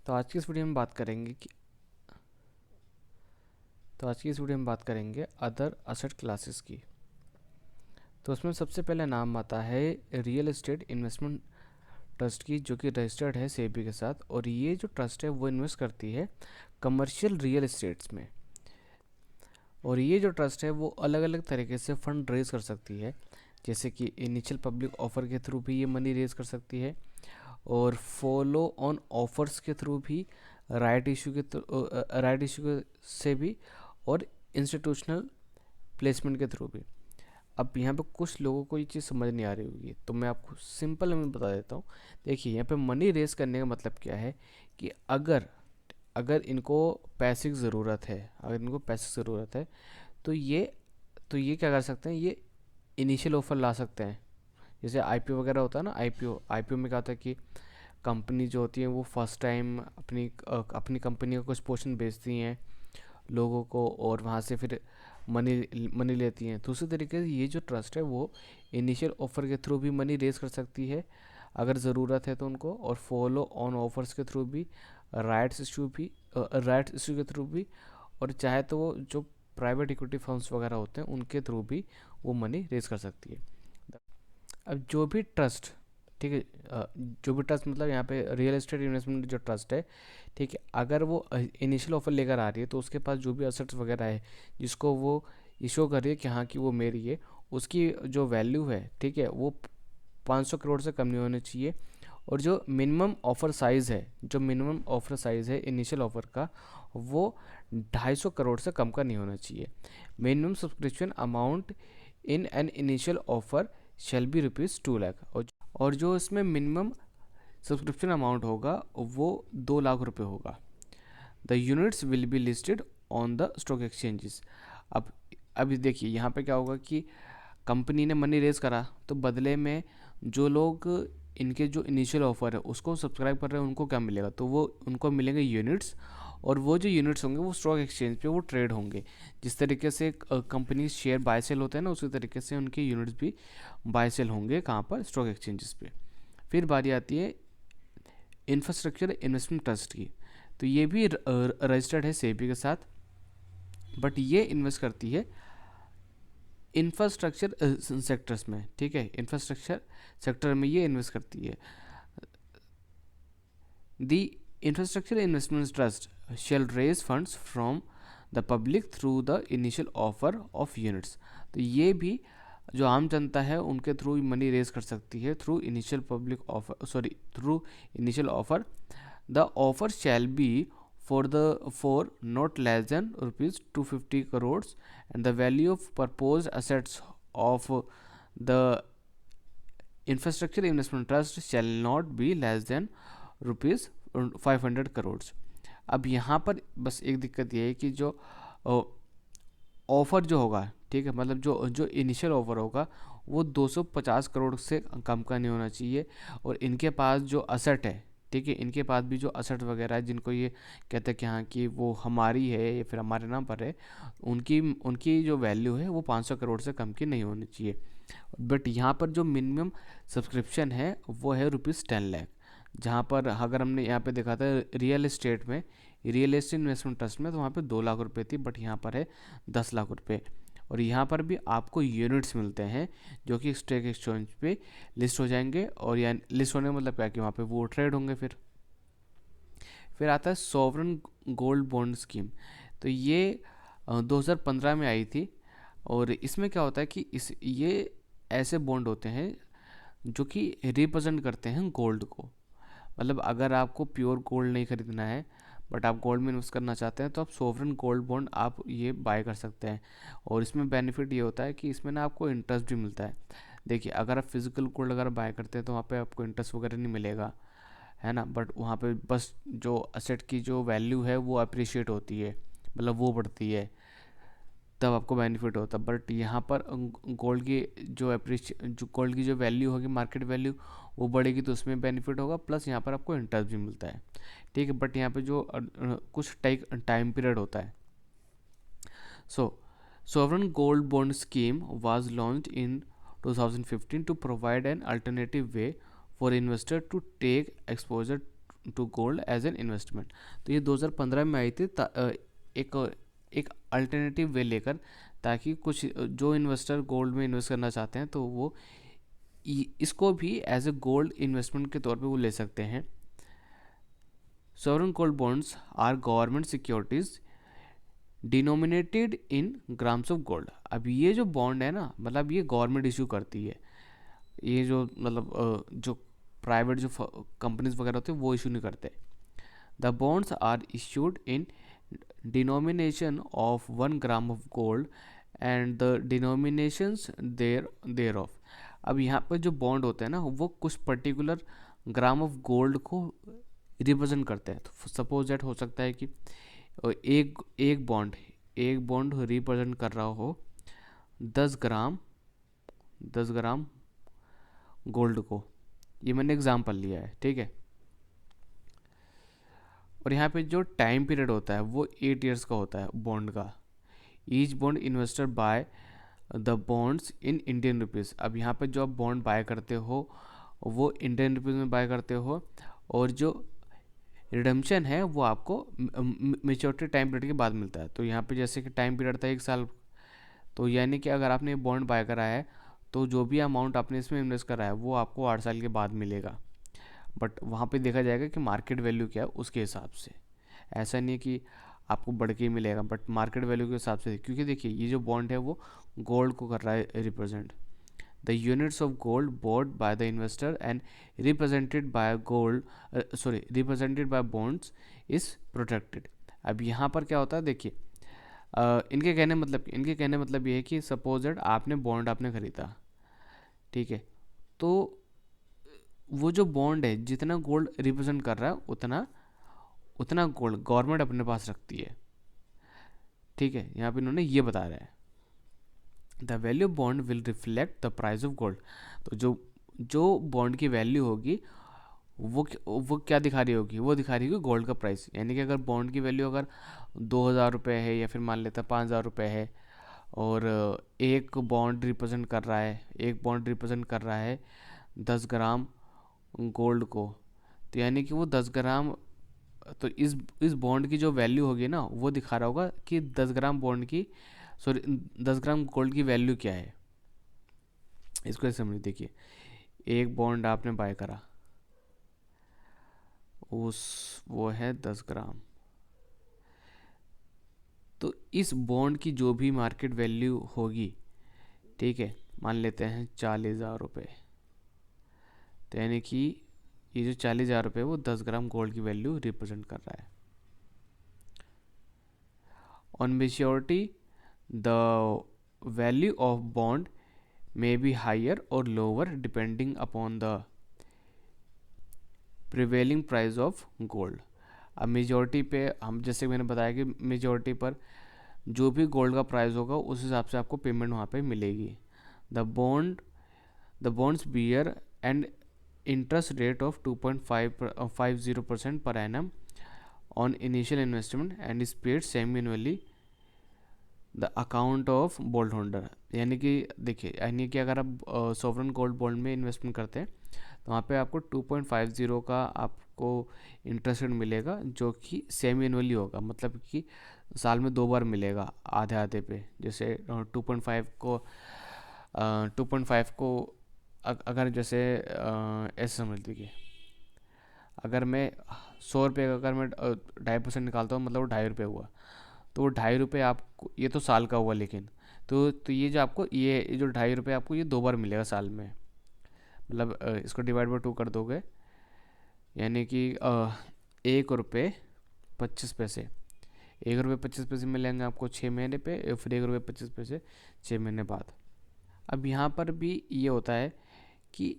तो आज की इस वीडियो में बात करेंगे कि अदर असेट क्लासेस की। तो उसमें सबसे पहले नाम आता है रियल एस्टेट इन्वेस्टमेंट ट्रस्ट की, जो कि रजिस्टर्ड है सेबी के साथ। और ये जो ट्रस्ट है वो इन्वेस्ट करती है कमर्शियल रियल एस्टेट्स में। और ये जो ट्रस्ट है वो अलग अलग तरीके से फंड रेज कर सकती है, जैसे कि इनिशियल पब्लिक ऑफर के थ्रू भी ये मनी रेज कर सकती है, और फॉलो ऑन ऑफर्स के थ्रू भी, राइट इशू से भी, और इंस्टीट्यूशनल प्लेसमेंट के थ्रू भी। अब यहाँ पे कुछ लोगों को ये चीज़ समझ नहीं आ रही होगी, तो मैं आपको सिंपल में बता देता हूँ। देखिए, यहाँ पे मनी रेज करने का मतलब क्या है कि अगर अगर इनको पैसे की ज़रूरत है, तो ये क्या कर सकते हैं, ये इनिशियल ऑफर ला सकते हैं। जैसे आईपीओ वगैरह होता है ना, आईपीओ में क्या होता है कि कंपनी जो होती है वो फर्स्ट टाइम अपनी कंपनी का कुछ पोर्शन बेचती हैं लोगों को, और वहाँ से फिर मनी लेती हैं। दूसरे तरीके से ये जो ट्रस्ट है वो इनिशियल ऑफर के थ्रू भी मनी रेज कर सकती है अगर ज़रूरत है तो उनको, और फॉलो ऑन ऑफर्स के थ्रू भी, राइट्स इशू के थ्रू भी, और चाहे तो वो जो प्राइवेट इक्विटी फर्म्स वगैरह होते हैं उनके थ्रू भी वो मनी रेज कर सकती है। अब जो भी ट्रस्ट, ठीक है, जो भी ट्रस्ट मतलब यहाँ पे रियल एस्टेट इन्वेस्टमेंट जो ट्रस्ट है, ठीक है, अगर वो इनिशियल ऑफर लेकर आ रही है तो उसके पास जो भी असेट्स वगैरह है जिसको वो इशो कर रही है कि हाँ कि वो मेरी है, उसकी जो वैल्यू है, ठीक है, वो 500 करोड़ से कम नहीं होनी चाहिए। और जो मिनिमम ऑफर साइज़ है इनिशियल ऑफर का, वो 250 करोड़ से कम का नहीं होना चाहिए। Minimum subscription amount in an initial offer shall be ₹2 lakh. और जो इसमें मिनिमम सब्सक्रिप्शन अमाउंट होगा वो 2 लाख रुपए होगा। The units will be listed on the stock exchanges. अब अब देखिए यहाँ पे क्या होगा कि कंपनी ने मनी रेज करा, तो बदले में जो लोग इनके जो इनिशियल ऑफर है उसको सब्सक्राइब कर रहे हैं उनको क्या मिलेगा, तो वो उनको मिलेंगे यूनिट्स। और वो जो यूनिट्स होंगे वो स्टॉक एक्सचेंज पे वो ट्रेड होंगे। जिस तरीके से कंपनी शेयर बाय सेल होते हैं ना, उसी तरीके से उनके यूनिट्स भी बाय सेल होंगे। कहाँ पर? स्टॉक एक्सचेंजेस पे। फिर बारी आती है इंफ्रास्ट्रक्चर इन्वेस्टमेंट ट्रस्ट की। तो ये भी रजिस्टर्ड है सेबी के साथ, बट ये इन्वेस्ट करती है इंफ्रास्ट्रक्चर सेक्टर्स में। ठीक है, इंफ्रास्ट्रक्चर सेक्टर में ये इन्वेस्ट करती है। The infrastructure investment trust shall raise funds from the public through the initial offer of units. तो ये भी जो आम जनता है उनके थ्रू मनी रेज कर सकती है through initial offer. The offer shall be for not less than ₹250 crores, and the value of proposed assets of the infrastructure investment trust shall not be less than ₹500 crores। अब यहाँ पर बस एक दिक्कत ये है कि जो ऑफ़र जो होगा, ठीक है, मतलब जो जो इनिशियल ऑफ़र होगा वो 250 करोड़ से कम का नहीं होना चाहिए। और इनके पास जो असेट है, ठीक है, इनके पास भी जो असेट वगैरह है जिनको ये कहते हैं कि हाँ कि वो हमारी है या फिर हमारे नाम पर है, उनकी उनकी जो वैल्यू है वो 500 करोड़ से कम की नहीं होनी चाहिए। बट यहाँ पर जो मिनिमम सब्सक्रिप्शन है वो है ₹10 लाख। जहाँ पर अगर हमने यहाँ पे देखा था रियल एस्टेट इन्वेस्टमेंट ट्रस्ट में, तो वहाँ पे 2 लाख रुपए थी, बट यहाँ पर है 10 लाख रुपए। और यहाँ पर भी आपको यूनिट्स मिलते हैं जो कि स्टॉक एक्सचेंज पे लिस्ट हो जाएंगे। और या लिस्ट होने का मतलब क्या है कि वहाँ पे वो ट्रेड होंगे। फिर आता है सॉवरन गोल्ड बॉन्ड स्कीम। तो ये 2015 में आई थी। और इसमें क्या होता है कि इस ये ऐसे बॉन्ड होते हैं जो कि रिप्रेजेंट करते हैं गोल्ड को। मतलब अगर आपको प्योर गोल्ड नहीं खरीदना है बट आप गोल्ड में इन्वेस्ट करना चाहते हैं, तो आप सोवरेन गोल्ड बॉन्ड आप ये बाय कर सकते हैं। और इसमें बेनिफिट ये होता है कि इसमें ना आपको इंटरेस्ट भी मिलता है। देखिए, अगर आप फिजिकल गोल्ड अगर बाय करते हैं तो वहाँ पे आपको इंटरेस्ट वगैरह नहीं मिलेगा, है ना, बट वहाँ पे बस जो असेट की जो वैल्यू है वो अप्रिशिएट होती है, मतलब वो बढ़ती है, तब आपको बेनिफिट होता है। बट यहाँ पर गोल्ड की जो वैल्यू होगी, मार्केट वैल्यू, वो बढ़ेगी तो उसमें बेनिफिट होगा, प्लस यहाँ पर आपको इंटरेस्ट भी मिलता है। ठीक है, बट यहाँ पे जो कुछ टाइम पीरियड होता है। So sovereign gold bond scheme was launched in 2015 to provide an alternative way for investor to take exposure to gold as an investment. तो ये 2015 में आई थी एक एक अल्टरनेटिव वे लेकर, ताकि कुछ जो इन्वेस्टर गोल्ड में इन्वेस्ट करना चाहते हैं तो वो इसको भी एज ए गोल्ड इन्वेस्टमेंट के तौर पे वो ले सकते हैं। Sovereign gold bonds are government securities denominated in grams of gold. अब ये जो बॉन्ड है ना, मतलब ये गवर्नमेंट इशू करती है, ये जो मतलब जो प्राइवेट जो कंपनीज वगैरह होते हैं वो इशू नहीं करते। The bonds are issued in denomination of 1 gram of gold and the denominations thereof. अब यहाँ पर जो बॉन्ड होते हैं ना, वो कुछ पर्टिकुलर ग्राम ऑफ गोल्ड को रिप्रेजेंट करते हैं। तो सपोज दैट हो सकता है कि एक बॉन्ड रिप्रेजेंट कर रहा हो 10 ग्राम गोल्ड को। ये मैंने एग्जांपल लिया है, ठीक है। और यहाँ पे जो टाइम पीरियड होता है वो 8 ईयर्स का होता है बॉन्ड का। Each bond investor by the bonds in Indian rupees. अब यहाँ पे जो आप बॉन्ड बाय करते हो वो इंडियन रुपीज़ में बाय करते हो, और जो रिडम्पशन है वो आपको मेच्योरिटी टाइम पीरियड के बाद मिलता है। तो यहाँ पे जैसे कि टाइम पीरियड था 1 साल, तो यानी कि अगर आपने बॉन्ड बाय करा है तो जो भी अमाउंट आपने इसमें इन्वेस्ट करा है वो आपको 8 साल के बाद मिलेगा। बट वहाँ पे देखा जाएगा कि मार्केट वैल्यू क्या है उसके हिसाब से। ऐसा नहीं है कि आपको बढ़ के ही मिलेगा, बट मार्केट वैल्यू के हिसाब से, क्योंकि देखिए ये जो बॉन्ड है वो गोल्ड को कर रहा है represent. The units of gold bought by the investor and represented by represented by bonds is protected. अब यहाँ पर क्या होता है, देखिए इनके कहने मतलब ये है कि सपोज दैट आपने बॉन्ड आपने खरीदा, ठीक है, तो वो जो बॉन्ड है जितना गोल्ड रिप्रेजेंट कर रहा है उतना गोल्ड गवर्नमेंट अपने पास रखती है, ठीक है। यहाँ पे इन्होंने ये बता रहा है the value bond will reflect the price of gold. तो जो बॉन्ड की वैल्यू होगी वो क्या दिखा रही होगी, वो दिखा रही होगी गोल्ड का प्राइस। यानी कि अगर बॉन्ड की वैल्यू अगर 2,000 रुपये है, या फिर मान लेता 5,000 रुपये है, और एक बॉन्ड रिप्रेजेंट कर रहा है 10 ग्राम गोल्ड को, तो यानी कि वो 10 ग्राम, तो इस बॉन्ड की जो वैल्यू होगी ना वो दिखा रहा होगा कि 10 ग्राम गोल्ड की वैल्यू क्या है। इसको ऐसे समझ, देखिए एक बॉन्ड आपने बाय करा, वो है 10 ग्राम, तो इस बॉन्ड की जो भी मार्केट वैल्यू होगी, ठीक है, मान लेते हैं 40,000 रुपये, तो यानी कि ये जो 40,000 रुपये वो 10 ग्राम गोल्ड की वैल्यू रिप्रेजेंट कर रहा है। On maturity the value of bond may be higher or lower depending upon the prevailing price of gold। अब मेजॉरिटी पे हम, जैसे मैंने बताया कि मेजॉरिटी पर जो भी गोल्ड का प्राइस होगा उस हिसाब से आपको पेमेंट वहाँ पे मिलेगी। The bonds bear and interest rate of 2.50% per annum on initial investment and is paid semi annually the account of gold holder. यानी कि देखिए, यानी कि अगर आप सॉवरेन गोल्ड बॉन्ड में इन्वेस्टमेंट करते हैं तो वहाँ पे आपको 2.50 का आपको इंटरेस्ट रेट मिलेगा, जो कि सेमी एनुअली होगा, मतलब कि साल में 2 बार मिलेगा आधे आधे पे। जैसे 2.5 को अगर जैसे ऐसे समझ लीजिए, अगर मैं 100 रुपये का अगर मैं 2.5% निकालता हूँ, मतलब वो 2.5 रुपये हुआ, तो 2.5 रुपये आपको, ये तो साल का हुआ, लेकिन तो ये जो आपको ये जो 2.5 रुपये आपको ये 2 बार मिलेगा साल में। मतलब इसको डिवाइड बाय 2 कर दोगे, यानी कि 1 रुपये 25 पैसे, 1 रुपये 25 पैसे मिलेंगे आपको 6 महीने पे, फिर 1 रुपये 25 पैसे 6 महीने बाद। अब यहाँ पर भी ये होता है कि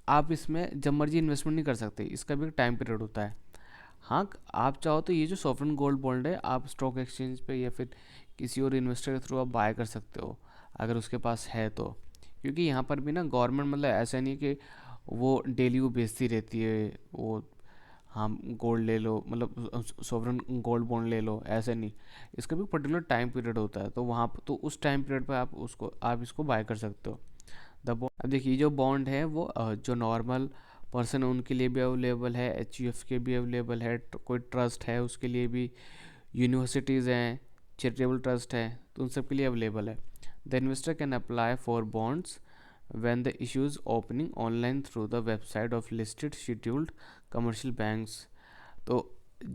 आप इसमें जब मर्जी इन्वेस्टमेंट नहीं कर सकते, इसका भी एक टाइम पीरियड होता है। हाँ, आप चाहो तो ये जो सॉवरेन गोल्ड बॉन्ड है आप स्टॉक एक्सचेंज पे या फिर किसी और इन्वेस्टर के थ्रू आप बाय कर सकते हो अगर उसके पास है तो। क्योंकि यहाँ पर भी ना गवर्नमेंट, मतलब ऐसा नहीं कि वो डेली वो बेचती रहती है, वो हाँ गोल्ड ले लो, मतलब सॉवरेन गोल्ड बॉन्ड ले लो, ऐसा नहीं। इसका भी पर्टिकुलर टाइम पीरियड होता है, तो वहाँ पर तो उस टाइम पीरियड पर आप इसको बाय कर सकते हो द बॉन्ड। अब देखिए जो बॉन्ड है वो जो नॉर्मल पर्सन है उनके लिए भी अवेलेबल है, एच के भी अवेलेबल है, कोई ट्रस्ट है उसके लिए भी, यूनिवर्सिटीज़ हैं, चैरिटेबल ट्रस्ट है, तो उन सब के लिए अवेलेबल है। The investor can apply for bonds when the issue is opening online through the website of listed scheduled commercial banks। तो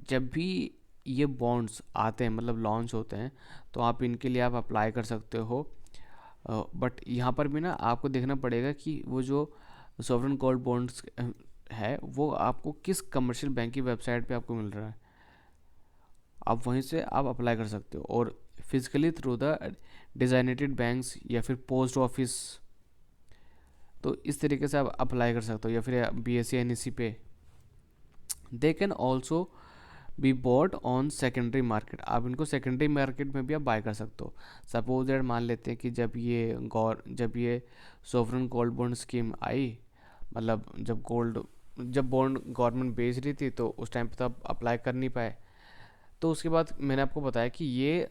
जब भी ये बॉन्ड्स आते हैं, मतलब लॉन्च होते हैं, तो आप इनके लिए आप अप्लाई कर सकते हो। बट यहाँ पर भी ना आपको देखना पड़ेगा कि वो जो सॉवरेन गोल्ड बॉन्ड्स है वो आपको किस कमर्शियल बैंक की वेबसाइट पे आपको मिल रहा है, आप वहीं से आप अप्लाई कर सकते हो। और physically through the designated banks या फिर पोस्ट ऑफिस, तो इस तरीके से आप अप्लाई कर सकते हो, या फिर BSE NSE पे। They can also be bought on secondary market, आप इनको सेकेंडरी मार्केट में भी आप बाय कर सकते हो। सपोज दैट मान लेते हैं कि जब ये सोवरेन गोल्ड बॉन्ड स्कीम आई, मतलब जब बॉन्ड गवर्नमेंट बेच रही थी, तो उस टाइम पे तो आप अप्लाई कर नहीं पाए। तो उसके बाद मैंने आपको बताया कि ये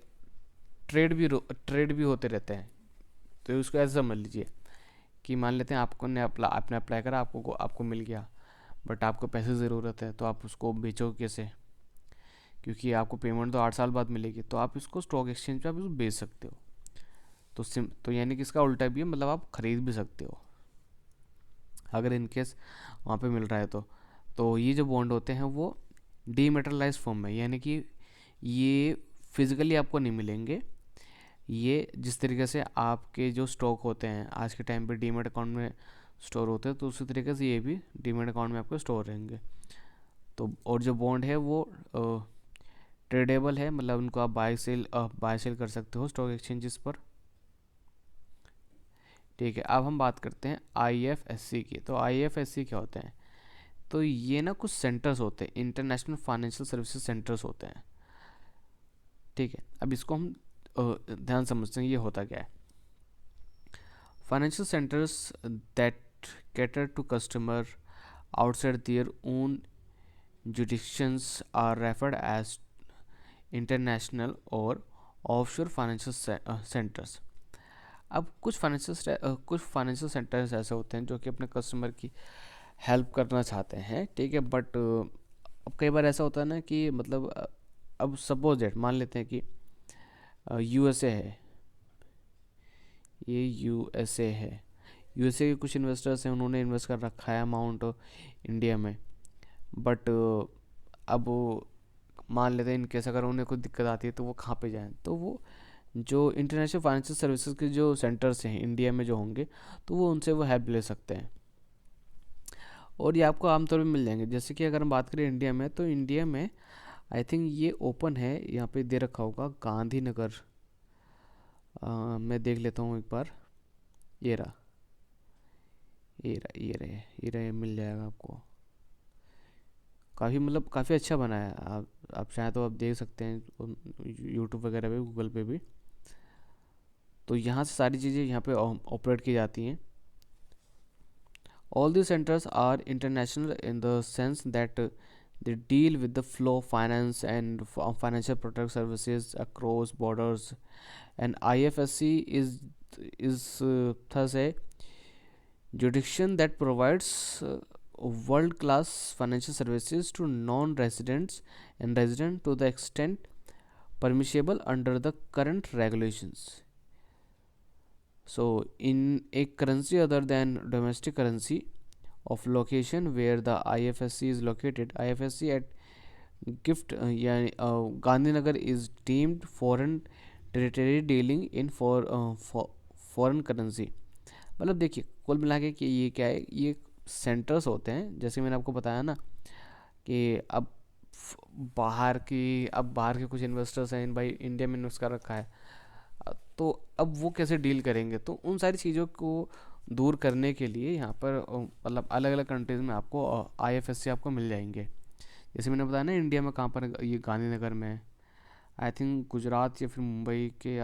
ट्रेड भी होते रहते हैं। तो उसको ऐसे समझ लीजिए कि मान लेते हैं आपने अप्लाई करा, आपको मिल गया, बट आपको पैसे की ज़रूरत है, तो आप उसको बेचोगे कैसे, क्योंकि आपको पेमेंट तो 8 साल बाद मिलेगी। तो आप इसको स्टॉक एक्सचेंज पे आप इसको बेच सकते हो। तो यानी कि इसका उल्टा भी है, मतलब आप खरीद भी सकते हो अगर इनकेस वहाँ पे मिल रहा है तो ये जो बॉन्ड होते हैं वो डीमेटेरियलाइज फॉर्म में, यानी कि ये फिजिकली आपको नहीं मिलेंगे। ये जिस तरीके से आपके जो स्टॉक होते हैं आज के टाइम पे डीमेट अकाउंट में स्टोर होते हैं, तो उसी तरीके से ये भी डीमेट अकाउंट में आपको स्टोर रहेंगे। तो और जो बॉन्ड है वो ट्रेडेबल है, मतलब उनको आप बाय सेल कर सकते हो स्टॉक एक्सचेंजेस पर। ठीक है, अब हम बात करते हैं IFSC की। तो IFSC क्या होते हैं? तो ये ना कुछ सेंटर्स होते हैं, इंटरनेशनल फाइनेंशियल सर्विसेज सेंटर्स होते हैं। ठीक है, अब इसको हम ध्यान समझते हैं ये होता क्या है। Financial centres that cater to customer outside their own jurisdictions are referred as international और ऑफशोर फाइनेंशियल सेंटर्स। अब कुछ फाइनेंशियल सेंटर्स ऐसे होते हैं जो कि अपने कस्टमर की हेल्प करना चाहते हैं, ठीक है, बट अब कई बार ऐसा होता है ना कि मतलब अब सपोज डेट मान लेते हैं कि USA है, ये USA है, USA के कुछ इन्वेस्टर्स हैं, उन्होंने इन्वेस्ट कर रखा है अमाउंट इंडिया में, बट अब मान लेते हैं इनकेस अगर उन्हें कोई दिक्कत आती है तो वो कहाँ पे जाएं, तो वो जो इंटरनेशनल फाइनेंशियल सर्विसेज के जो सेंटर्स हैं इंडिया में जो होंगे, तो वो उनसे वो हेल्प ले सकते हैं और ये आपको आमतौर पे मिल जाएंगे। जैसे कि अगर हम बात करें इंडिया में, तो इंडिया में आई थिंक ये ओपन है, यहाँ पे दे रखा होगा गांधीनगर, मैं देख लेता हूँ एक बार। ये रहा, ये रहे, मिल जाएगा आपको। काफ़ी मतलब काफ़ी अच्छा बना है, आप चाहें तो आप देख सकते हैं यूट्यूब वगैरह पे, गूगल पे भी। तो यहाँ से सारी चीज़ें यहाँ पे ऑपरेट की जाती हैं। All the centres are international in the sense that they deal with the flow finance and financial product services across borders, and IFSC is thus a jurisdiction that provides world class financial services to non residents and resident to the extent permissible under the current regulations. So in a currency other than domestic currency of location where the IFSC is located, IFSC at GIFT यानी Gandhinagar is deemed foreign territory dealing in foreign currency. मतलब देखिए कुल मिला के कि ये क्या है, ये सेंटर्स होते हैं, जैसे मैंने आपको बताया ना कि अब बाहर के कुछ इन्वेस्टर्स हैं भाई, इंडिया में इन्वेस्ट कर रखा है, तो अब वो कैसे डील करेंगे, तो उन सारी चीज़ों को दूर करने के लिए यहाँ पर मतलब अलग अलग कंट्रीज़ में आपको IFSC आपको मिल जाएंगे। जैसे मैंने बताया ना इंडिया में कहाँ पर, ये गांधीनगर में है, आई थिंक गुजरात या फिर मुंबई के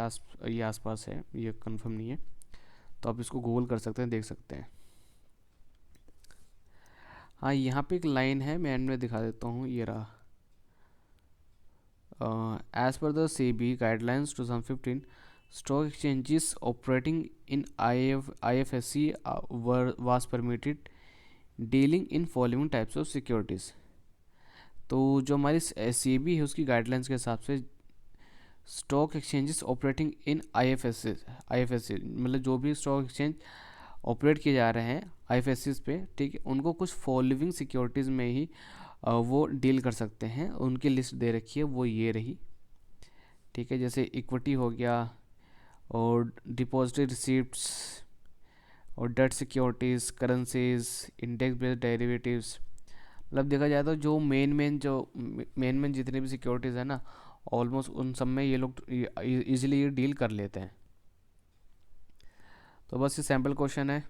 आसपास है, ये कंफर्म नहीं है, तो आप इसको गूगल कर सकते हैं, देख सकते हैं। हाँ, यहाँ पे एक लाइन है, मैं एंड में दिखा देता हूँ, ये रहा। As per the SEBI guidelines 2015, stock exchanges operating in IFSC was permitted dealing in following types of securities. तो जो हमारी सेबी है उसकी गाइडलाइंस के हिसाब से stock exchanges operating in IFSC मतलब जो भी स्टॉक एक्सचेंज ऑपरेट किए जा रहे हैं आईएफएससी पे, ठीक है, उनको कुछ फॉलोइंग सिक्योरिटीज़ में ही वो डील कर सकते हैं। उनकी लिस्ट दे रखी है, वो ये रही, ठीक है। जैसे इक्विटी हो गया, और डिपॉजिटरी रिसीप्ट्स, और debt securities, currencies, index based derivatives. मतलब देखा जाए तो जो मेन जितने भी सिक्योरिटीज़ है ना, ऑलमोस्ट उन सब में ये लोग इजीली ये डील कर लेते हैं। तो बस ये सैम्पल क्वेश्चन है।